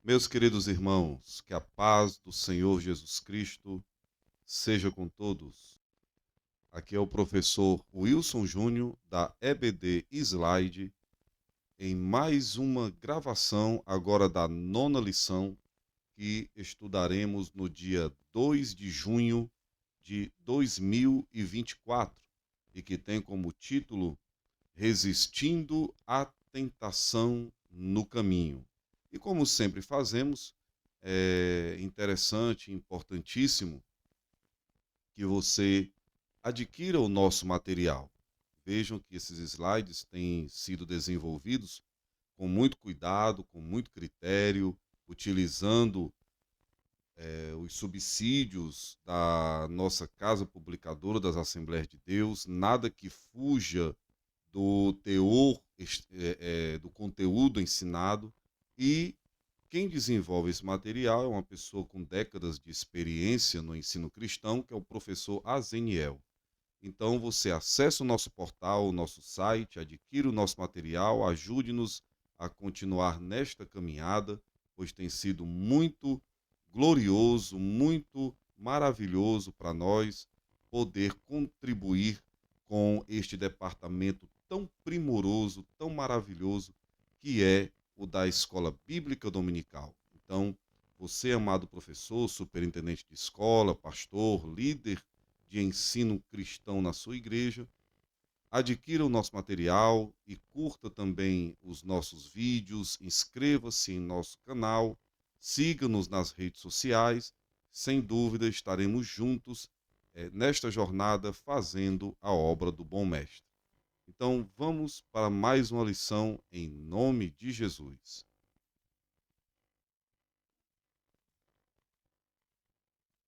Meus queridos irmãos, que a paz do Senhor Jesus Cristo seja com todos. Aqui é o professor Wilson Júnior, da EBD Slide, em mais uma gravação, agora da nona lição, que estudaremos no dia 2 de junho de 2024 e que tem como título Resistindo à Tentação no Caminho. E como sempre fazemos, é interessante, importantíssimo que você adquira o nosso material. Vejam que esses slides têm sido desenvolvidos com muito cuidado, com muito critério, utilizando os subsídios da nossa casa publicadora das Assembleias de Deus, nada que fuja do teor, do conteúdo ensinado, e quem desenvolve esse material é uma pessoa com décadas de experiência no ensino cristão, que é o professor Azeniel. Então você acessa o nosso portal, o nosso site, adquira o nosso material, ajude-nos a continuar nesta caminhada, pois tem sido muito glorioso, muito maravilhoso para nós poder contribuir com este departamento tão primoroso, tão maravilhoso, que é o da Escola Bíblica Dominical. Então, você, amado professor, superintendente de escola, pastor, líder de ensino cristão na sua igreja, adquira o nosso material e curta também os nossos vídeos, inscreva-se em nosso canal, siga-nos nas redes sociais. Sem dúvida, estaremos juntos nesta jornada fazendo a obra do bom mestre. Então, vamos para mais uma lição em nome de Jesus.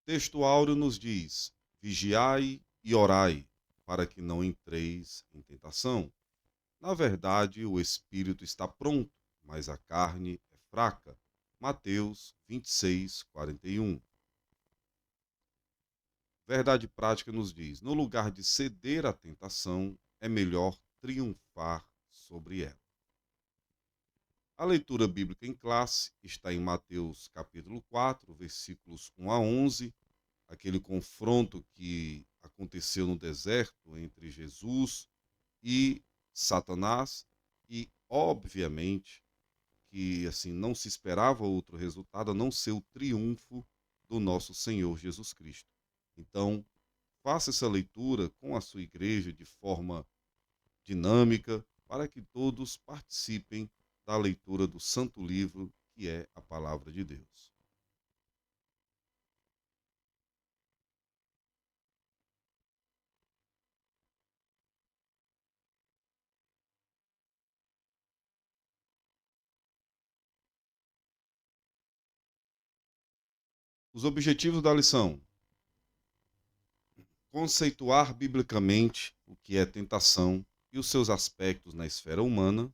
Texto áureo nos diz: vigiai e orai, para que não entreis em tentação. Na verdade, o espírito está pronto, mas a carne é fraca. Mateus 26, 41. Verdade prática nos diz: no lugar de ceder à tentação, é melhor triunfar sobre ela. A leitura bíblica em classe está em Mateus capítulo 4, versículos 1 a 11, aquele confronto que aconteceu no deserto entre Jesus e Satanás, e obviamente que assim não se esperava outro resultado a não ser o triunfo do nosso Senhor Jesus Cristo. Então, faça essa leitura com a sua igreja de forma dinâmica, para que todos participem da leitura do Santo Livro, que é a palavra de Deus. Os objetivos da lição: conceituar biblicamente o que é tentação e os seus aspectos na esfera humana,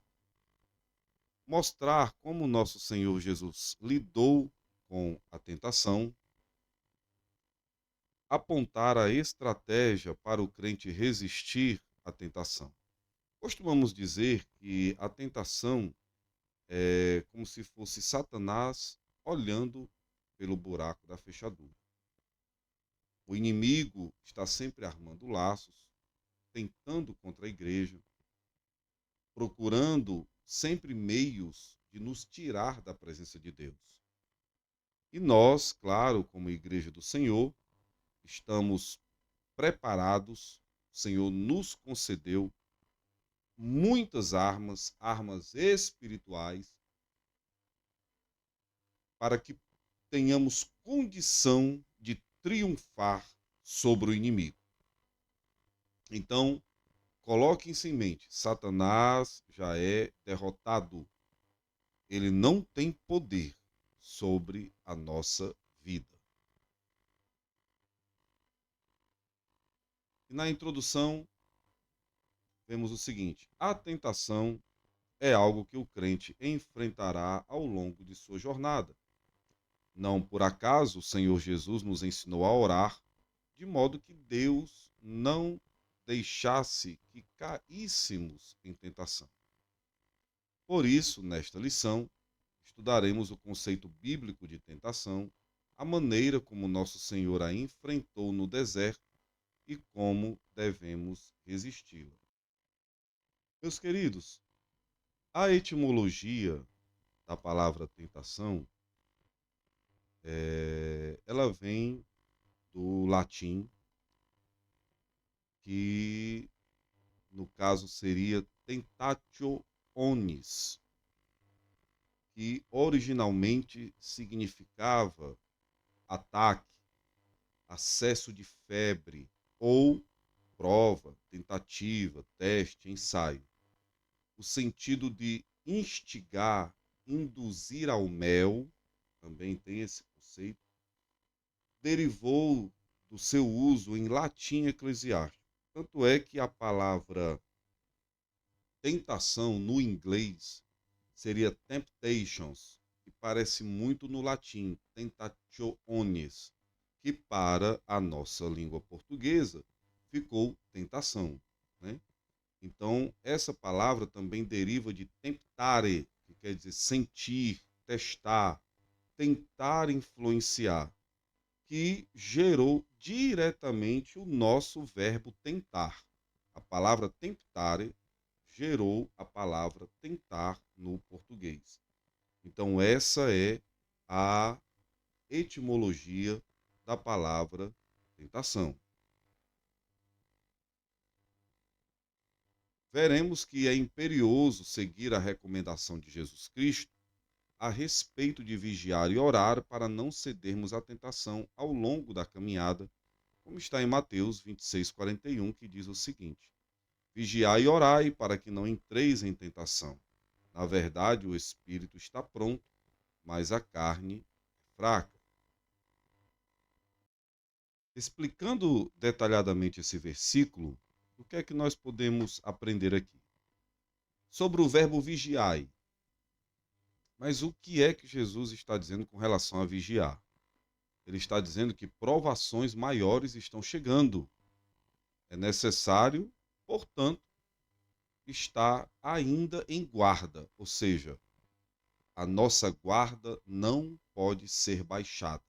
mostrar como nosso Senhor Jesus lidou com a tentação, apontar a estratégia para o crente resistir à tentação. Costumamos dizer que a tentação é como se fosse Satanás olhando pelo buraco da fechadura. O inimigo está sempre armando laços, tentando contra a igreja, procurando sempre meios de nos tirar da presença de Deus. E nós, claro, como igreja do Senhor, estamos preparados. O Senhor nos concedeu muitas armas, armas espirituais, para que tenhamos condição de triunfar sobre o inimigo. Então, coloque isso em mente: Satanás já é derrotado. Ele não tem poder sobre a nossa vida. E na introdução, vemos o seguinte: a tentação é algo que o crente enfrentará ao longo de sua jornada. Não por acaso o Senhor Jesus nos ensinou a orar, de modo que Deus não deixasse que caíssemos em tentação. Por isso, nesta lição, estudaremos o conceito bíblico de tentação, a maneira como nosso Senhor a enfrentou no deserto e como devemos resisti-la. Meus queridos, a etimologia da palavra tentação, ela vem do latim, que no caso seria tentatio omnis, que originalmente significava ataque, acesso de febre ou prova, tentativa, teste, ensaio. O sentido de instigar, induzir ao mel, também tem esse conceito, derivou do seu uso em latim eclesiástico. Tanto é que a palavra tentação no inglês seria temptations, que parece muito no latim, tentationes, que para a nossa língua portuguesa ficou tentação, né? Então, essa palavra também deriva de temptare, que quer dizer sentir, testar, tentar influenciar, que gerou diretamente o nosso verbo tentar. A palavra temptare gerou a palavra tentar no português. Então, essa é a etimologia da palavra tentação. Veremos que é imperioso seguir a recomendação de Jesus Cristo a respeito de vigiar e orar para não cedermos à tentação ao longo da caminhada, como está em Mateus 26:41, que diz o seguinte: Vigiai e orai para que não entreis em tentação. Na verdade, o espírito está pronto, mas a carne é fraca. Explicando detalhadamente esse versículo, o que é que nós podemos aprender aqui? Sobre o verbo vigiai. Mas o que é que Jesus está dizendo com relação a vigiar? Ele está dizendo que provações maiores estão chegando. É necessário, portanto, estar ainda em guarda, ou seja, a nossa guarda não pode ser baixada.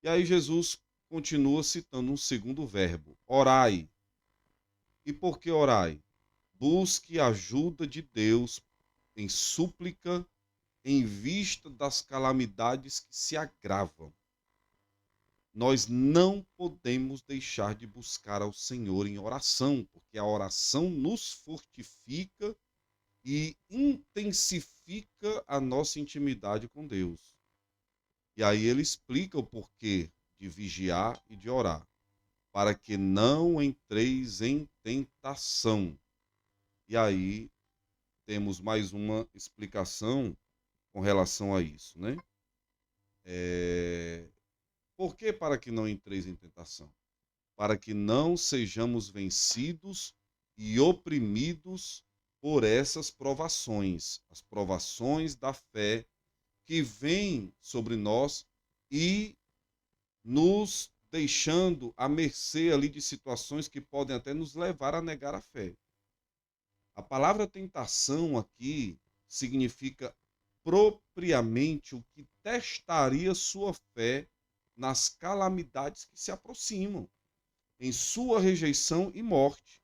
E aí Jesus continua citando um segundo verbo, orai. E por que orai? Busque a ajuda de Deus em súplica em vista das calamidades que se agravam. Nós não podemos deixar de buscar ao Senhor em oração, porque a oração nos fortifica e intensifica a nossa intimidade com Deus. E aí ele explica o porquê de vigiar e de orar, para que não entreis em tentação. E aí temos mais uma explicação com relação a isso, né? Por que para que não entreis em tentação? Para que não sejamos vencidos e oprimidos por essas provações, as provações da fé que vêm sobre nós e nos deixando à mercê ali de situações que podem até nos levar a negar a fé. A palavra tentação aqui significa propriamente o que testaria sua fé nas calamidades que se aproximam, em sua rejeição e morte.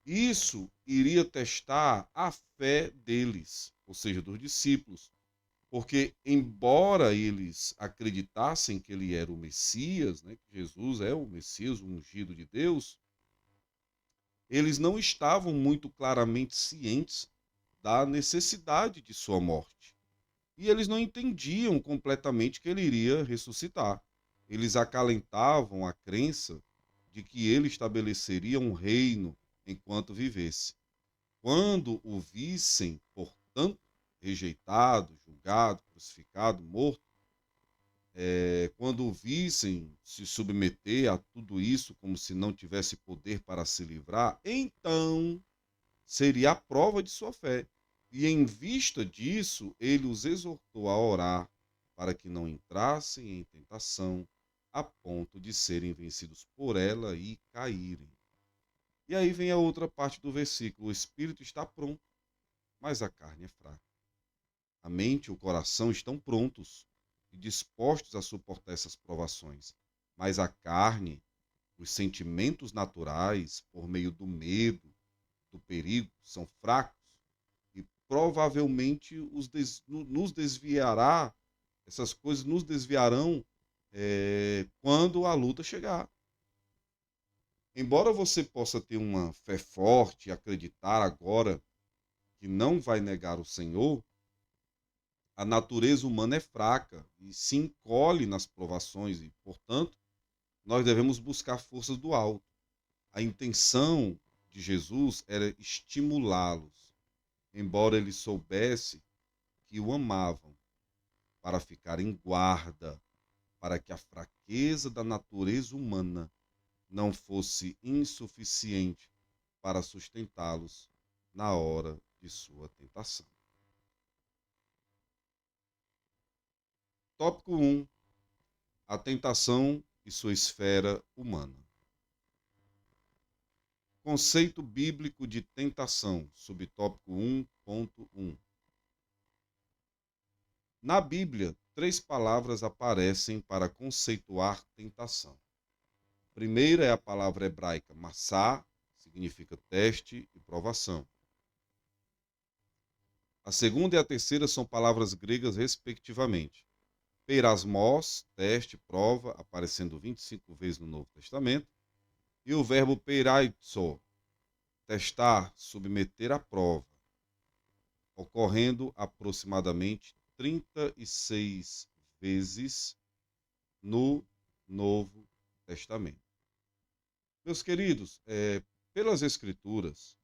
Isso iria testar a fé deles, ou seja, dos discípulos, porque embora eles acreditassem que ele era o Messias, né, que Jesus é o Messias, o ungido de Deus, eles não estavam muito claramente cientes da necessidade de sua morte. E eles não entendiam completamente que ele iria ressuscitar. Eles acalentavam a crença de que ele estabeleceria um reino enquanto vivesse. Quando o vissem, portanto, rejeitado, julgado, crucificado, morto, quando o vissem se submeter a tudo isso como se não tivesse poder para se livrar, então seria a prova de sua fé. E em vista disso, ele os exortou a orar para que não entrassem em tentação, a ponto de serem vencidos por ela e caírem. E aí vem a outra parte do versículo: o espírito está pronto, mas a carne é fraca. A mente e o coração estão prontos e dispostos a suportar essas provações, mas a carne, os sentimentos naturais, por meio do medo, do perigo, são fracos e provavelmente nos desviará, essas coisas nos desviarão quando a luta chegar. Embora você possa ter uma fé forte e acreditar agora que não vai negar o Senhor, a natureza humana é fraca e se encolhe nas provações e, portanto, nós devemos buscar forças do alto. A intenção de Jesus era estimulá-los, embora ele soubesse que o amavam, para ficar em guarda, para que a fraqueza da natureza humana não fosse insuficiente para sustentá-los na hora de sua tentação. Tópico 1. A tentação e sua esfera humana. Conceito bíblico de tentação, subtópico 1.1. Na Bíblia, 3 palavras aparecem para conceituar tentação. A primeira é a palavra hebraica massá, significa teste e provação. A segunda e a terceira são palavras gregas respectivamente. Peirasmos, teste, prova, aparecendo 25 vezes no Novo Testamento. E o verbo peiraizo, testar, submeter à prova, ocorrendo aproximadamente 36 vezes no Novo Testamento. Meus queridos, pelas Escrituras,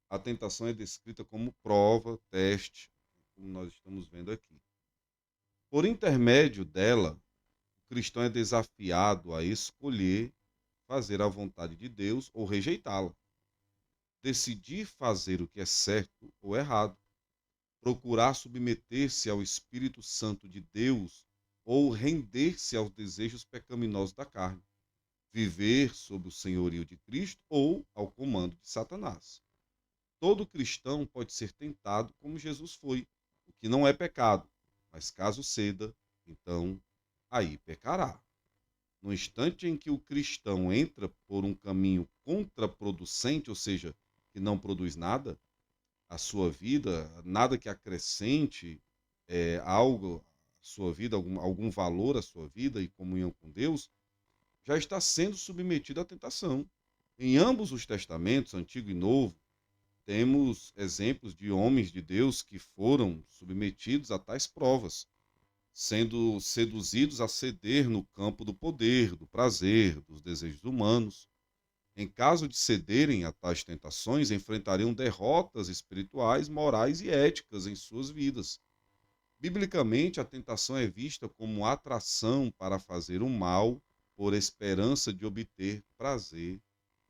a tentação é descrita como prova, teste, como nós estamos vendo aqui. Por intermédio dela, o cristão é desafiado a escolher fazer a vontade de Deus ou rejeitá-la. Decidir fazer o que é certo ou errado. Procurar submeter-se ao Espírito Santo de Deus ou render-se aos desejos pecaminosos da carne. Viver sob o senhorio de Cristo ou ao comando de Satanás. Todo cristão pode ser tentado como Jesus foi, o que não é pecado, mas caso ceda, então aí pecará. No instante em que o cristão entra por um caminho contraproducente, ou seja, que não produz nada, à sua vida, nada que acrescente algo à sua vida, algum valor à sua vida e comunhão com Deus, já está sendo submetido à tentação. Em ambos os testamentos, Antigo e Novo, temos exemplos de homens de Deus que foram submetidos a tais provas, sendo seduzidos a ceder no campo do poder, do prazer, dos desejos humanos. Em caso de cederem a tais tentações, enfrentariam derrotas espirituais, morais e éticas em suas vidas. Biblicamente, a tentação é vista como atração para fazer o mal por esperança de obter prazer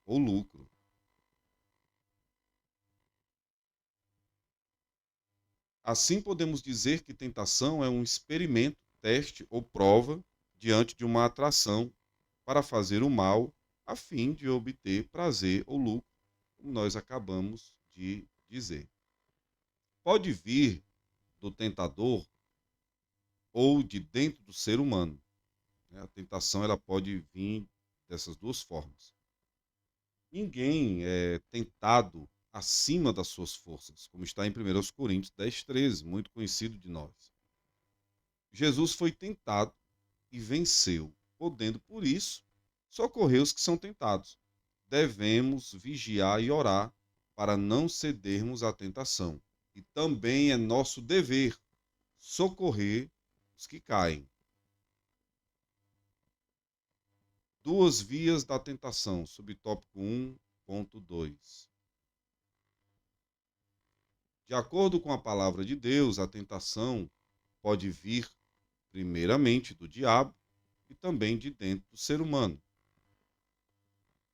ou lucro. Assim, podemos dizer que tentação é um experimento, teste ou prova diante de uma atração para fazer o mal a fim de obter prazer ou lucro, como nós acabamos de dizer. Pode vir do tentador ou de dentro do ser humano. A tentação ela pode vir dessas duas formas. Ninguém é tentado acima das suas forças, como está em 1 Coríntios 10:13, muito conhecido de nós. Jesus foi tentado e venceu, podendo, por isso, socorrer os que são tentados. Devemos vigiar e orar para não cedermos à tentação. E também é nosso dever socorrer os que caem. Duas vias da tentação, subtópico 1.2. De acordo com a palavra de Deus, a tentação pode vir primeiramente do diabo e também de dentro do ser humano.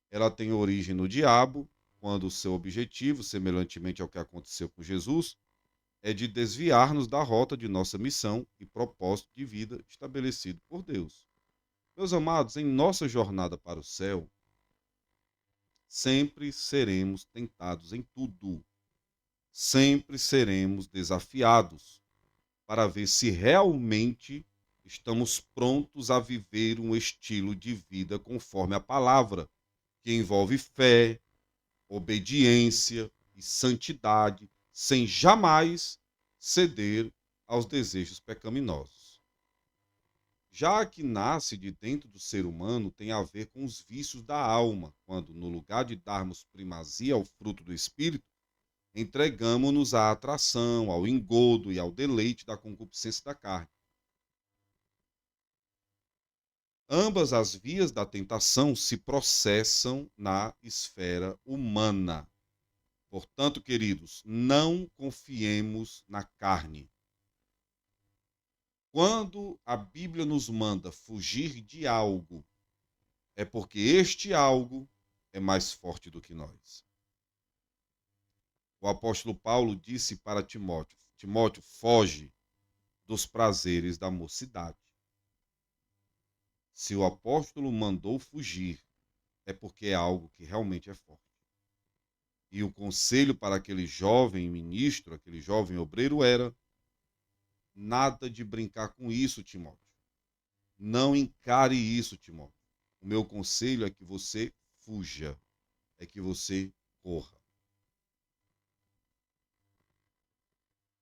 Ela tem origem no diabo, quando o seu objetivo, semelhantemente ao que aconteceu com Jesus, é de desviar-nos da rota de nossa missão e propósito de vida estabelecido por Deus. Meus amados, em nossa jornada para o céu, sempre seremos tentados em tudo. Sempre seremos desafiados. para ver se realmente estamos prontos a viver um estilo de vida conforme a palavra, que envolve fé, obediência e santidade, sem jamais ceder aos desejos pecaminosos. Já a que nasce de dentro do ser humano tem a ver com os vícios da alma, quando, no lugar de darmos primazia ao fruto do Espírito, entregamos-nos à atração, ao engodo e ao deleite da concupiscência da carne. Ambas as vias da tentação se processam na esfera humana. Portanto, queridos, não confiemos na carne. Quando a Bíblia nos manda fugir de algo, é porque este algo é mais forte do que nós. O apóstolo Paulo disse para Timóteo: Timóteo, foge dos prazeres da mocidade. Se o apóstolo mandou fugir, é porque é algo que realmente é forte. E o conselho para aquele jovem ministro, aquele jovem obreiro era: nada de brincar com isso, Timóteo. Não encare isso, Timóteo. O meu conselho é que você fuja, é que você corra.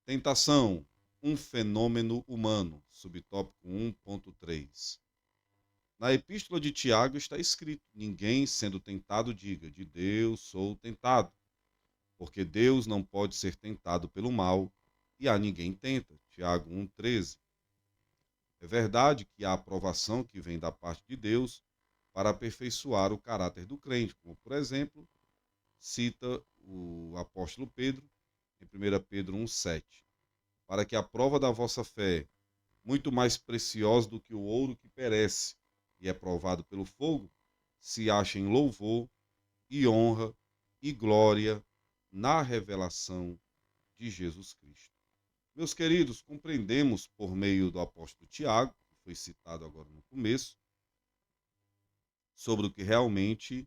Tentação, um fenômeno humano, subtópico 1.3. Na epístola de Tiago está escrito: ninguém sendo tentado diga, de Deus sou tentado, porque Deus não pode ser tentado pelo mal, e a ninguém tenta. Tiago 1,13. É verdade que há aprovação que vem da parte de Deus para aperfeiçoar o caráter do crente, como, por exemplo, cita o apóstolo Pedro em 1 Pedro 1,7. Para que a prova da vossa fé, muito mais preciosa do que o ouro que perece e é provado pelo fogo, se ache em louvor e honra e glória na revelação de Jesus Cristo. Meus queridos, compreendemos por meio do apóstolo Tiago, que foi citado agora no começo, sobre o que realmente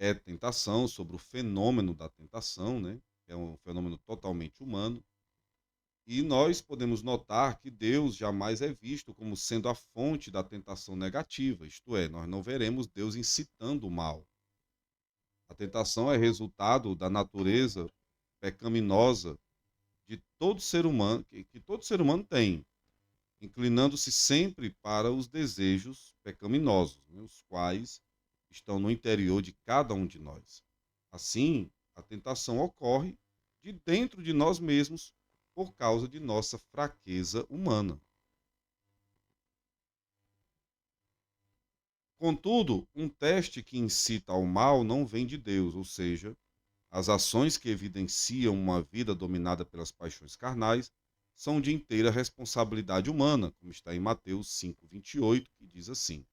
é tentação, sobre o fenômeno da tentação, né? É um fenômeno totalmente humano. E nós podemos notar que Deus jamais é visto como sendo a fonte da tentação negativa, isto é, nós não veremos Deus incitando o mal. A tentação é resultado da natureza pecaminosa de todo ser humano, que todo ser humano tem, inclinando-se sempre para os desejos pecaminosos, né, os quais estão no interior de cada um de nós. Assim, a tentação ocorre de dentro de nós mesmos por causa de nossa fraqueza humana. Contudo, um teste que incita ao mal não vem de Deus, ou seja, as ações que evidenciam uma vida dominada pelas paixões carnais são de inteira responsabilidade humana, como está em Mateus 5,28, que diz assim: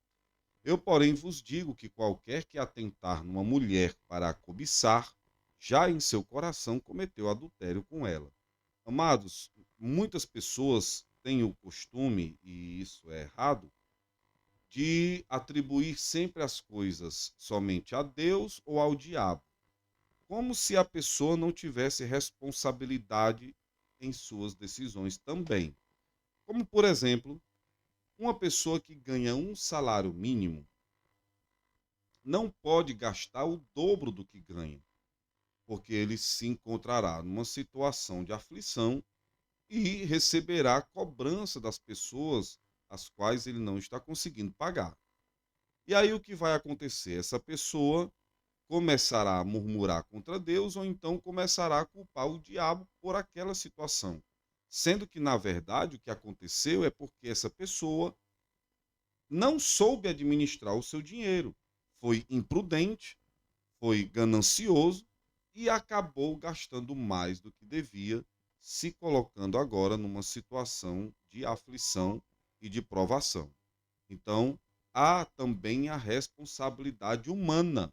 Eu, porém, vos digo que qualquer que atentar numa mulher para a cobiçar, já em seu coração cometeu adultério com ela. Amados, muitas pessoas têm o costume, e isso é errado, de atribuir sempre as coisas somente a Deus ou ao diabo, como se a pessoa não tivesse responsabilidade em suas decisões também. Como, por exemplo, uma pessoa que ganha um salário mínimo não pode gastar o dobro do que ganha, porque ele se encontrará numa situação de aflição e receberá a cobrança das pessoas às quais ele não está conseguindo pagar. E aí o que vai acontecer? Essa pessoa começará a murmurar contra Deus ou então começará a culpar o diabo por aquela situação. Sendo que, na verdade, o que aconteceu é porque essa pessoa não soube administrar o seu dinheiro, foi imprudente, foi ganancioso e acabou gastando mais do que devia, se colocando agora numa situação de aflição e de provação. Então, há também a responsabilidade humana.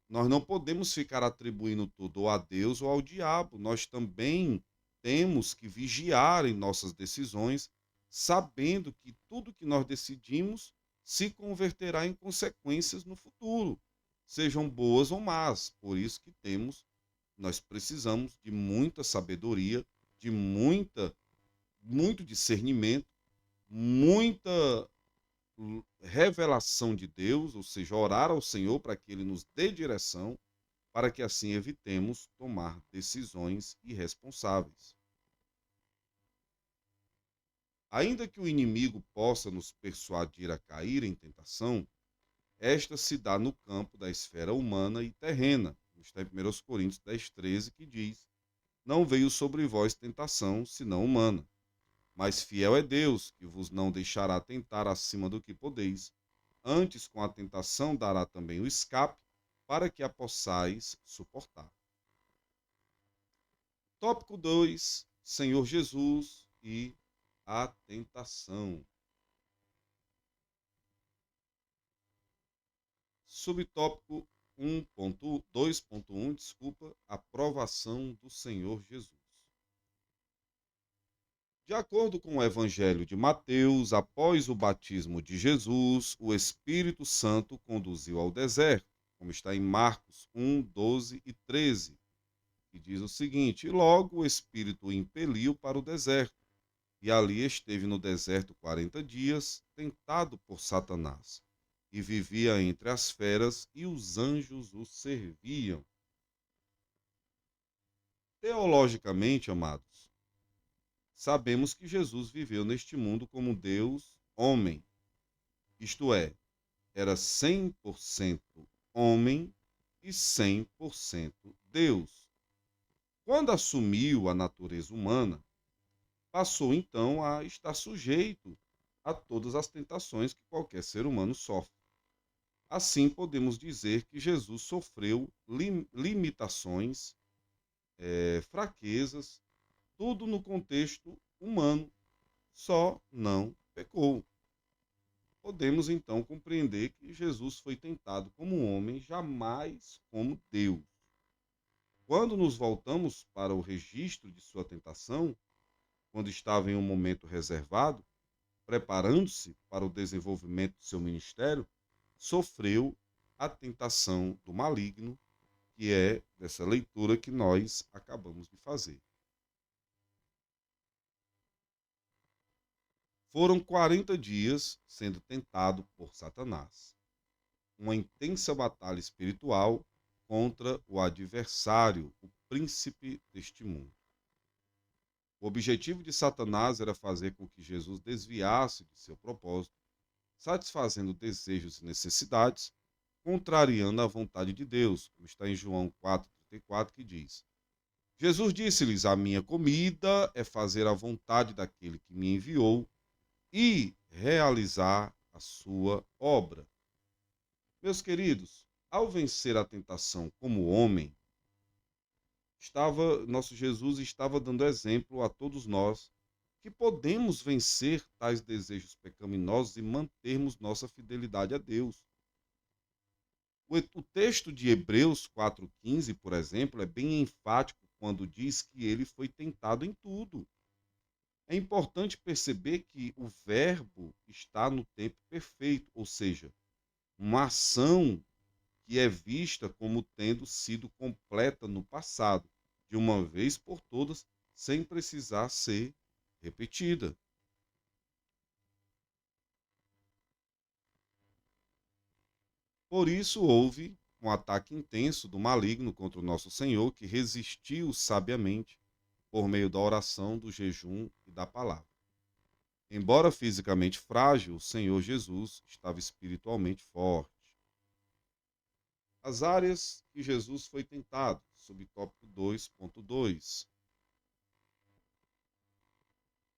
Nós não podemos ficar atribuindo tudo ou a Deus ou ao diabo. Nós também temos que vigiar em nossas decisões, sabendo que tudo que nós decidimos se converterá em consequências no futuro, sejam boas ou más. Por isso que nós precisamos de muita sabedoria, de muita muito discernimento, muita revelação de Deus, ou seja, orar ao Senhor para que Ele nos dê direção, para que assim evitemos tomar decisões irresponsáveis. Ainda que o inimigo possa nos persuadir a cair em tentação, esta se dá no campo da esfera humana e terrena. Está em 1 Coríntios 10:13, que diz: Não veio sobre vós tentação, senão humana. Mas fiel é Deus, que vos não deixará tentar acima do que podeis. Antes, com a tentação, dará também o escape, para que a possais suportar. Tópico 2: Senhor Jesus e a tentação. Subtópico 1.2.1, a provação do Senhor Jesus. De acordo com o Evangelho de Mateus, após o batismo de Jesus, o Espírito Santo conduziu ao deserto, como está em Marcos 1, 12 e 13, que diz o seguinte: E logo o Espírito o impeliu para o deserto, e ali esteve no deserto 40 dias, tentado por Satanás, e vivia entre as feras, e os anjos o serviam. Teologicamente, amados, sabemos que Jesus viveu neste mundo como Deus homem, isto é, era 100% homem e 100% Deus. Quando assumiu a natureza humana, passou então a estar sujeito a todas as tentações que qualquer ser humano sofre. Assim, podemos dizer que Jesus sofreu limitações, fraquezas, tudo no contexto humano, só não pecou. Podemos então compreender que Jesus foi tentado como homem, jamais como Deus. Quando nos voltamos para o registro de sua tentação, quando estava em um momento reservado, preparando-se para o desenvolvimento de seu ministério, sofreu a tentação do maligno, que é dessa leitura que nós acabamos de fazer. Foram 40 dias sendo tentado por Satanás. Uma intensa batalha espiritual contra o adversário, o príncipe deste mundo. O objetivo de Satanás era fazer com que Jesus desviasse de seu propósito, satisfazendo desejos e necessidades, contrariando a vontade de Deus, como está em João 4,34, que diz: Jesus disse-lhes: A minha comida é fazer a vontade daquele que me enviou e realizar a sua obra. Meus queridos, ao vencer a tentação como homem, nosso Jesus estava dando exemplo a todos nós que podemos vencer tais desejos pecaminosos e mantermos nossa fidelidade a Deus. O texto de Hebreus 4,15, por exemplo, é bem enfático quando diz que ele foi tentado em tudo. É importante perceber que o verbo está no tempo perfeito, ou seja, uma ação que é vista como tendo sido completa no passado, de uma vez por todas, sem precisar ser repetida. Por isso houve um ataque intenso do maligno contra o nosso Senhor, que resistiu sabiamente por meio da oração, do jejum e da palavra. Embora fisicamente frágil, o Senhor Jesus estava espiritualmente forte. As áreas que Jesus foi tentado, subtópico 2.2.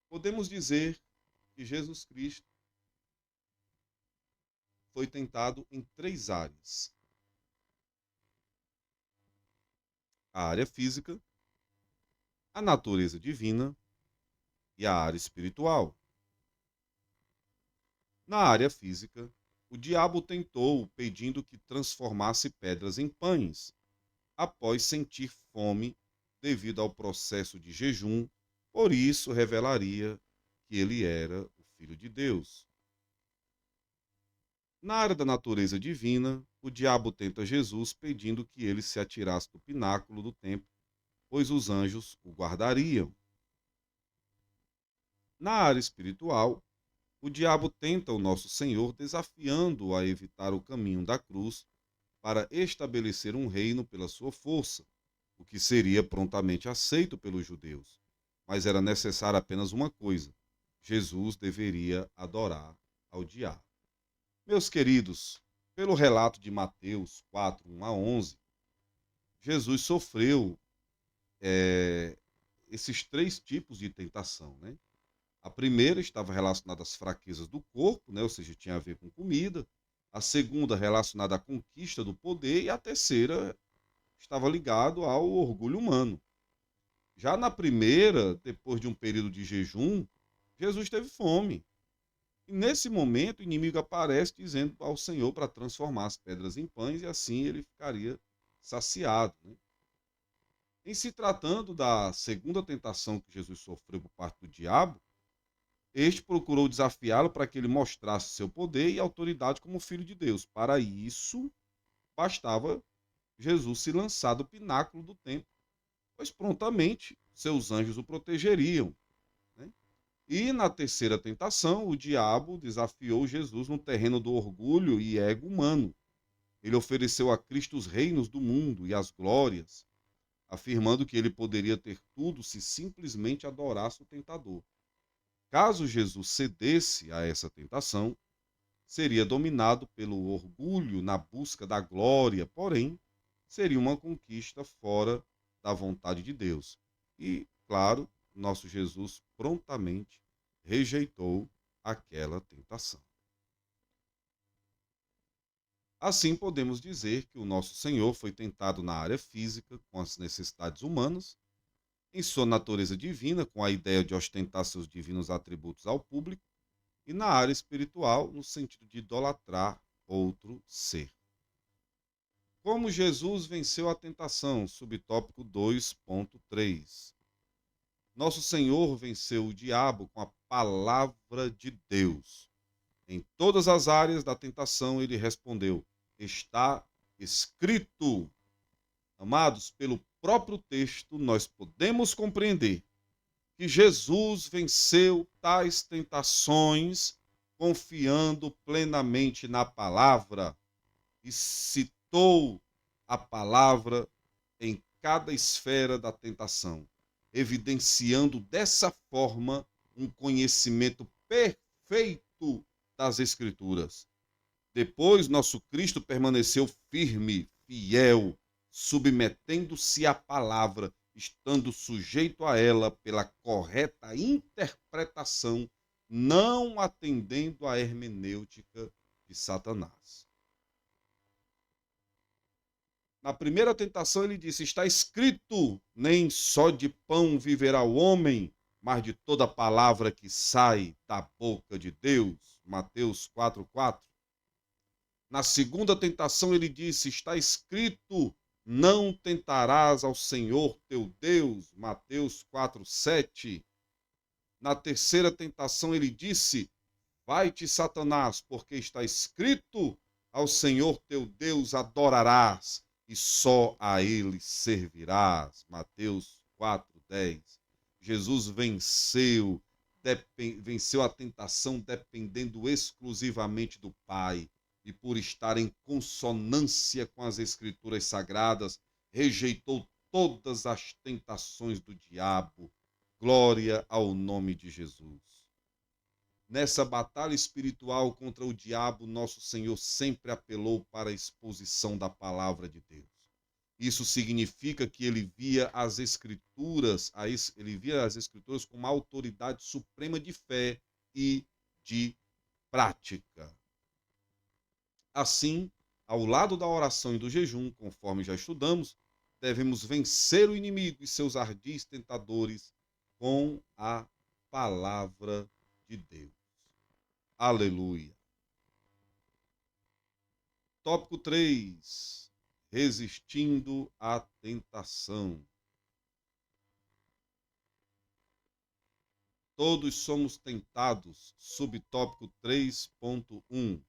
Podemos dizer que Jesus Cristo foi tentado em 3 áreas: a área física, a natureza divina e a área espiritual. Na área física, o diabo tentou, pedindo que transformasse pedras em pães, após sentir fome devido ao processo de jejum, por isso revelaria que ele era o Filho de Deus. Na área da natureza divina, o diabo tenta Jesus pedindo que ele se atirasse do pináculo do templo, pois os anjos o guardariam. Na área espiritual, o diabo tenta o nosso Senhor, desafiando-o a evitar o caminho da cruz para estabelecer um reino pela sua força, o que seria prontamente aceito pelos judeus. Mas era necessário apenas uma coisa: Jesus deveria adorar ao diabo. Meus queridos, pelo relato de Mateus 4, 1 a 11, Jesus sofreu esses três tipos de tentação, né? A primeira estava relacionada às fraquezas do corpo, né? Ou seja, tinha a ver com comida. A segunda relacionada à conquista do poder e a terceira estava ligado ao orgulho humano. Já na primeira, depois de um período de jejum, Jesus teve fome. E nesse momento o inimigo aparece dizendo ao Senhor para transformar as pedras em pães e assim ele ficaria saciado, né? Em se tratando da segunda tentação que Jesus sofreu por parte do diabo, este procurou desafiá-lo para que ele mostrasse seu poder e autoridade como filho de Deus. Para isso, bastava Jesus se lançar do pináculo do templo, pois prontamente seus anjos o protegeriam, né? E na terceira tentação, o diabo desafiou Jesus no terreno do orgulho e ego humano. Ele ofereceu a Cristo os reinos do mundo e as glórias, afirmando que ele poderia ter tudo se simplesmente adorasse o tentador. Caso Jesus cedesse a essa tentação, seria dominado pelo orgulho na busca da glória, porém, seria uma conquista fora da vontade de Deus. E, claro, nosso Jesus prontamente rejeitou aquela tentação. Assim, podemos dizer que o nosso Senhor foi tentado na área física, com as necessidades humanas, em sua natureza divina, com a ideia de ostentar seus divinos atributos ao público, e na área espiritual, no sentido de idolatrar outro ser. Como Jesus venceu a tentação, subtópico 2.3. Nosso Senhor venceu o diabo com a palavra de Deus. Em todas as áreas da tentação, ele respondeu: está escrito. Amados, pelo próprio texto, nós podemos compreender que Jesus venceu tais tentações confiando plenamente na palavra e citou a palavra em cada esfera da tentação, evidenciando dessa forma um conhecimento perfeito das Escrituras. Depois, nosso Cristo permaneceu firme, fiel, submetendo-se à palavra, estando sujeito a ela pela correta interpretação, não atendendo à hermenêutica de Satanás. Na primeira tentação ele disse: está escrito, nem só de pão viverá o homem, mas de toda palavra que sai da boca de Deus. Mateus 4:4. Na segunda tentação ele disse: está escrito, não tentarás ao Senhor teu Deus. Mateus 4:7. Na terceira tentação ele disse: vai-te, Satanás, porque está escrito, ao Senhor teu Deus adorarás e só a ele servirás. Mateus 4:10. Jesus venceu a tentação dependendo exclusivamente do Pai e por estar em consonância com as Escrituras Sagradas, rejeitou todas as tentações do diabo. Glória ao nome de Jesus. Nessa batalha espiritual contra o diabo, nosso Senhor sempre apelou para a exposição da palavra de Deus. Isso significa que ele via as Escrituras como uma autoridade suprema de fé e de prática. Assim, ao lado da oração e do jejum, conforme já estudamos, devemos vencer o inimigo e seus ardis tentadores com a palavra de Deus. Aleluia. Tópico 3. Resistindo à tentação. Todos somos tentados. Subtópico 3.1.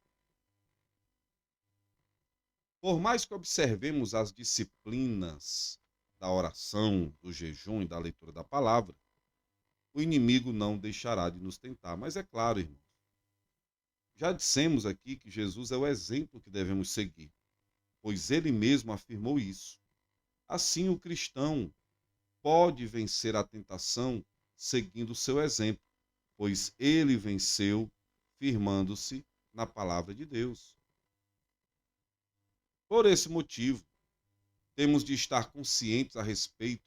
Por mais que observemos as disciplinas da oração, do jejum e da leitura da palavra, o inimigo não deixará de nos tentar. Mas é claro, irmãos, já dissemos aqui que Jesus é o exemplo que devemos seguir, pois ele mesmo afirmou isso. Assim, o cristão pode vencer a tentação seguindo o seu exemplo, pois ele venceu firmando-se na palavra de Deus. Por esse motivo, temos de estar conscientes a respeito,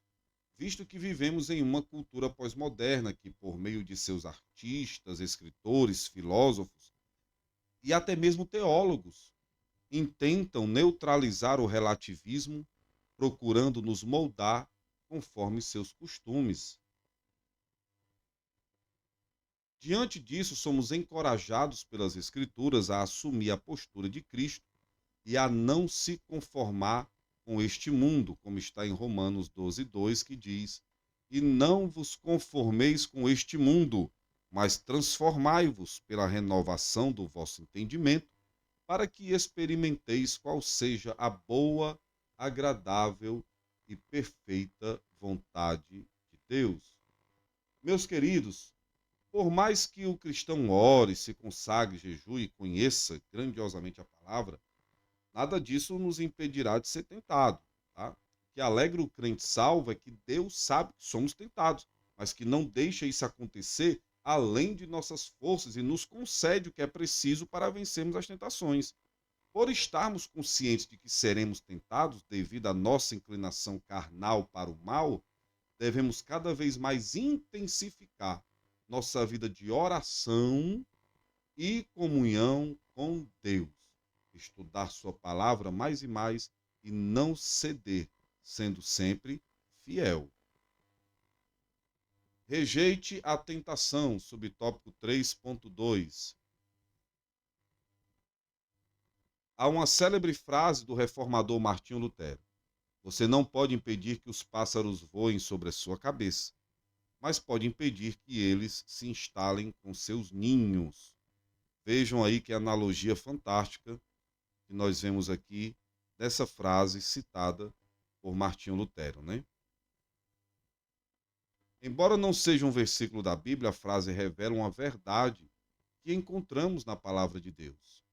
visto que vivemos em uma cultura pós-moderna que, por meio de seus artistas, escritores, filósofos e até mesmo teólogos, intentam neutralizar o relativismo, procurando nos moldar conforme seus costumes. Diante disso, somos encorajados pelas Escrituras a assumir a postura de Cristo e a não se conformar com este mundo, como está em Romanos 12:2, que diz: E não vos conformeis com este mundo, mas transformai-vos pela renovação do vosso entendimento, para que experimenteis qual seja a boa, agradável e perfeita vontade de Deus. Meus queridos, por mais que o cristão ore, se consagre, jejue e conheça grandiosamente a palavra, nada disso nos impedirá de ser tentado, tá? O que alegra o crente salvo é que Deus sabe que somos tentados, mas que não deixa isso acontecer além de nossas forças e nos concede o que é preciso para vencermos as tentações. Por estarmos conscientes de que seremos tentados devido à nossa inclinação carnal para o mal, devemos cada vez mais intensificar nossa vida de oração e comunhão com Deus. Estudar Sua palavra mais e mais e não ceder, sendo sempre fiel. Rejeite a tentação, subtópico 3.2. Há uma célebre frase do reformador Martinho Lutero: Você não pode impedir que os pássaros voem sobre a sua cabeça, mas pode impedir que eles se instalem com seus ninhos. Vejam aí que analogia fantástica que nós vemos aqui dessa frase citada por Martinho Lutero, né? Embora não seja um versículo da Bíblia, a frase revela uma verdade que encontramos na palavra de Deus.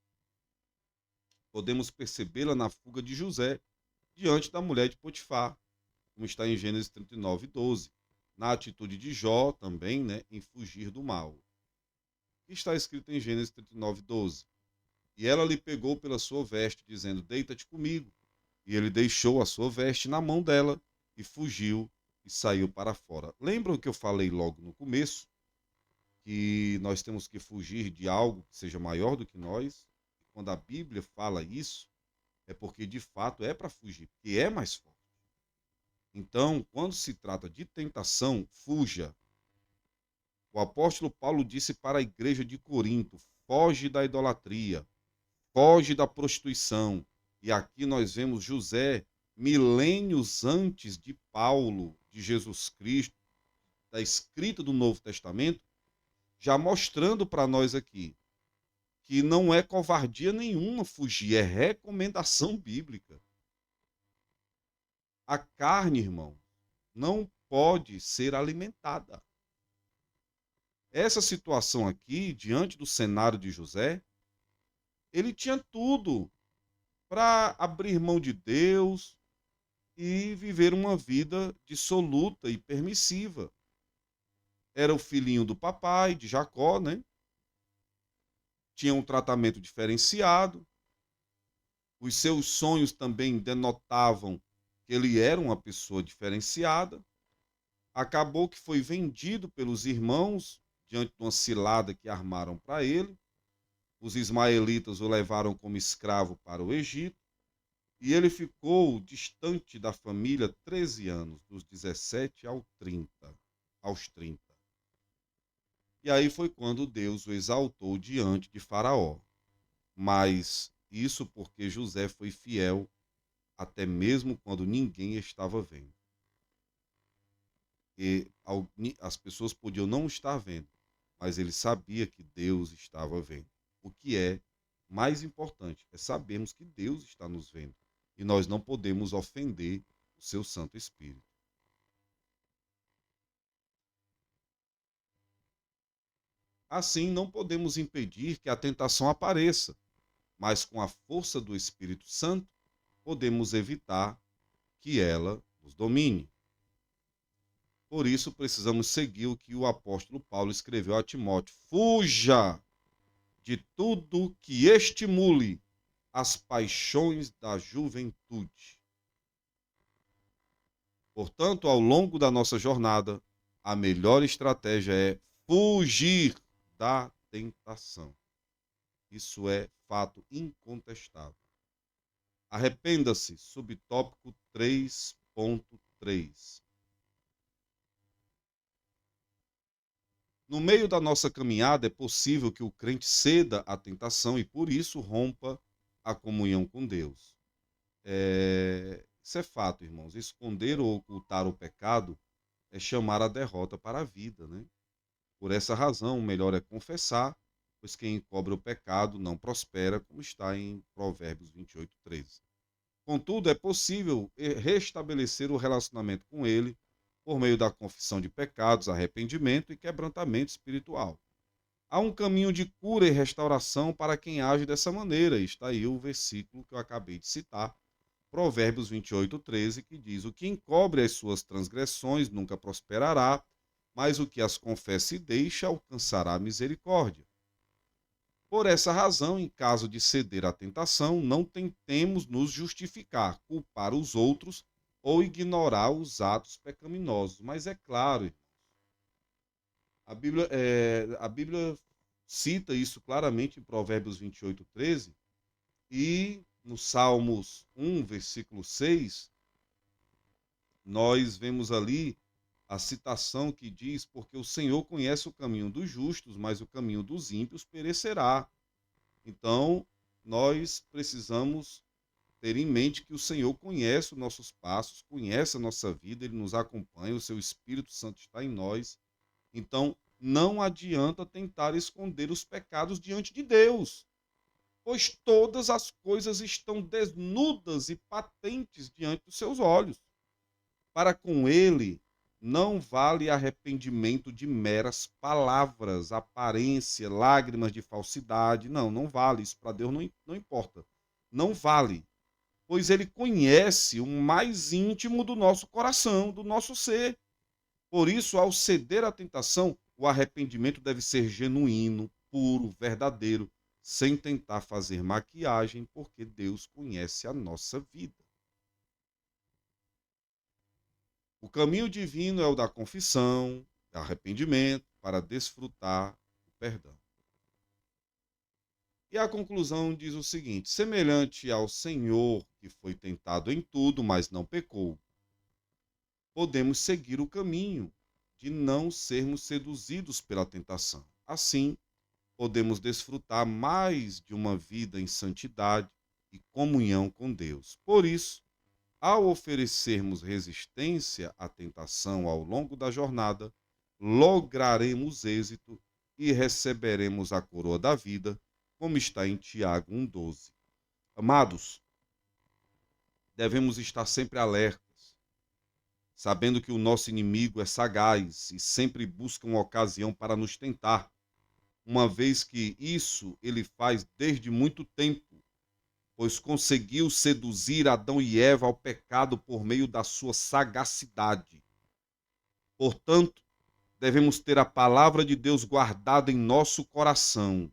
Podemos percebê-la na fuga de José diante da mulher de Potifar, como está em Gênesis 39:12, na atitude de Jó também, né, em fugir do mal. Que está escrito em Gênesis 39:12. E ela lhe pegou pela sua veste, dizendo: Deita-te comigo. E ele deixou a sua veste na mão dela e fugiu e saiu para fora. Lembram que eu falei logo no começo que nós temos que fugir de algo que seja maior do que nós? E quando a Bíblia fala isso, é porque de fato é para fugir, porque é mais forte. Então, quando se trata de tentação, fuja. O apóstolo Paulo disse para a igreja de Corinto: foge da idolatria, foge da prostituição. E aqui nós vemos José, milênios antes de Paulo, de Jesus Cristo, da escrita do Novo Testamento, já mostrando para nós aqui que não é covardia nenhuma fugir, é recomendação bíblica. A carne, irmão, não pode ser alimentada. Essa situação aqui, diante do cenário de José, ele tinha tudo para abrir mão de Deus e viver uma vida dissoluta e permissiva. Era o filhinho do papai, de Jacó, né? Tinha um tratamento diferenciado. Os seus sonhos também denotavam que ele era uma pessoa diferenciada. Acabou que foi vendido pelos irmãos diante de uma cilada que armaram para ele. Os ismaelitas o levaram como escravo para o Egito. E ele ficou distante da família 13 anos, dos 17 aos 30. E aí foi quando Deus o exaltou diante de Faraó. Mas isso porque José foi fiel até mesmo quando ninguém estava vendo. E as pessoas podiam não estar vendo, mas ele sabia que Deus estava vendo. O que é mais importante é sabermos que Deus está nos vendo. E nós não podemos ofender o seu Santo Espírito. Assim, não podemos impedir que a tentação apareça, mas com a força do Espírito Santo, podemos evitar que ela nos domine. Por isso, precisamos seguir o que o apóstolo Paulo escreveu a Timóteo: fuja de tudo que estimule as paixões da juventude. Portanto, ao longo da nossa jornada, a melhor estratégia é fugir da tentação. Isso é fato incontestável. Arrependa-se, subtópico 3.3. No meio da nossa caminhada, é possível que o crente ceda à tentação e, por isso, rompa a comunhão com Deus. Isso é fato, irmãos. Esconder ou ocultar o pecado é chamar a derrota para a vida, né? Por essa razão, o melhor é confessar, pois quem encobre o pecado não prospera, como está em Provérbios 28:13. Contudo, é possível restabelecer o relacionamento com ele por meio da confissão de pecados, arrependimento e quebrantamento espiritual. Há um caminho de cura e restauração para quem age dessa maneira. Está aí o versículo que eu acabei de citar, Provérbios 28:13, que diz: o que encobre as suas transgressões nunca prosperará, mas o que as confessa e deixa alcançará misericórdia. Por essa razão, em caso de ceder à tentação, não tentemos nos justificar, culpar os outros ou ignorar os atos pecaminosos. Mas é claro, a Bíblia cita isso claramente em Provérbios 28:13 e no Salmos 1, versículo 6, nós vemos ali a citação que diz: porque o Senhor conhece o caminho dos justos, mas o caminho dos ímpios perecerá. Então, nós precisamos ter em mente que o Senhor conhece os nossos passos, conhece a nossa vida, ele nos acompanha, o seu Espírito Santo está em nós. Então, não adianta tentar esconder os pecados diante de Deus, pois todas as coisas estão desnudas e patentes diante dos seus olhos. Para com ele, não vale arrependimento de meras palavras, aparência, lágrimas de falsidade. Não, não vale. Isso para Deus não importa. Não vale. Pois ele conhece o mais íntimo do nosso coração, do nosso ser. Por isso, ao ceder à tentação, o arrependimento deve ser genuíno, puro, verdadeiro, sem tentar fazer maquiagem, porque Deus conhece a nossa vida. O caminho divino é o da confissão, arrependimento, para desfrutar o perdão. E a conclusão diz o seguinte: semelhante ao Senhor, que foi tentado em tudo, mas não pecou, podemos seguir o caminho de não sermos seduzidos pela tentação. Assim, podemos desfrutar mais de uma vida em santidade e comunhão com Deus. Por isso, ao oferecermos resistência à tentação ao longo da jornada, lograremos êxito e receberemos a coroa da vida, como está em Tiago 1,12. Amados, devemos estar sempre alertas, sabendo que o nosso inimigo é sagaz e sempre busca uma ocasião para nos tentar, uma vez que isso ele faz desde muito tempo, pois conseguiu seduzir Adão e Eva ao pecado por meio da sua sagacidade. Portanto, devemos ter a palavra de Deus guardada em nosso coração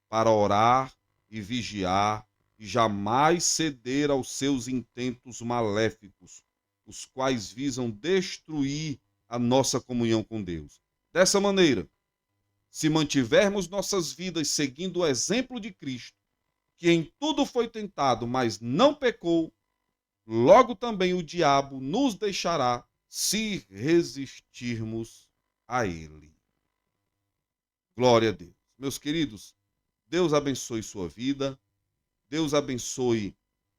para orar e vigiar e jamais ceder aos seus intentos maléficos, os quais visam destruir a nossa comunhão com Deus. Dessa maneira, se mantivermos nossas vidas seguindo o exemplo de Cristo, que em tudo foi tentado, mas não pecou, logo também o diabo nos deixará se resistirmos a ele. Glória a Deus. Meus queridos, Deus abençoe sua vida, Deus abençoe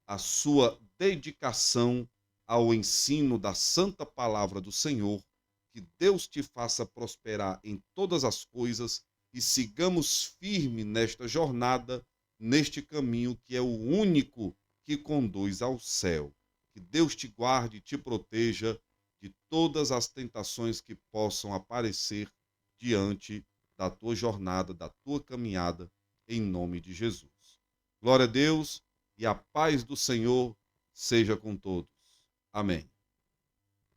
a sua dedicação ao ensino da santa palavra do Senhor, que Deus te faça prosperar em todas as coisas e sigamos firme nesta jornada, neste caminho que é o único que conduz ao céu. Que Deus te guarde e te proteja de todas as tentações que possam aparecer diante da tua jornada, da tua caminhada, em nome de Jesus. Glória a Deus e a paz do Senhor seja com todos. Amém.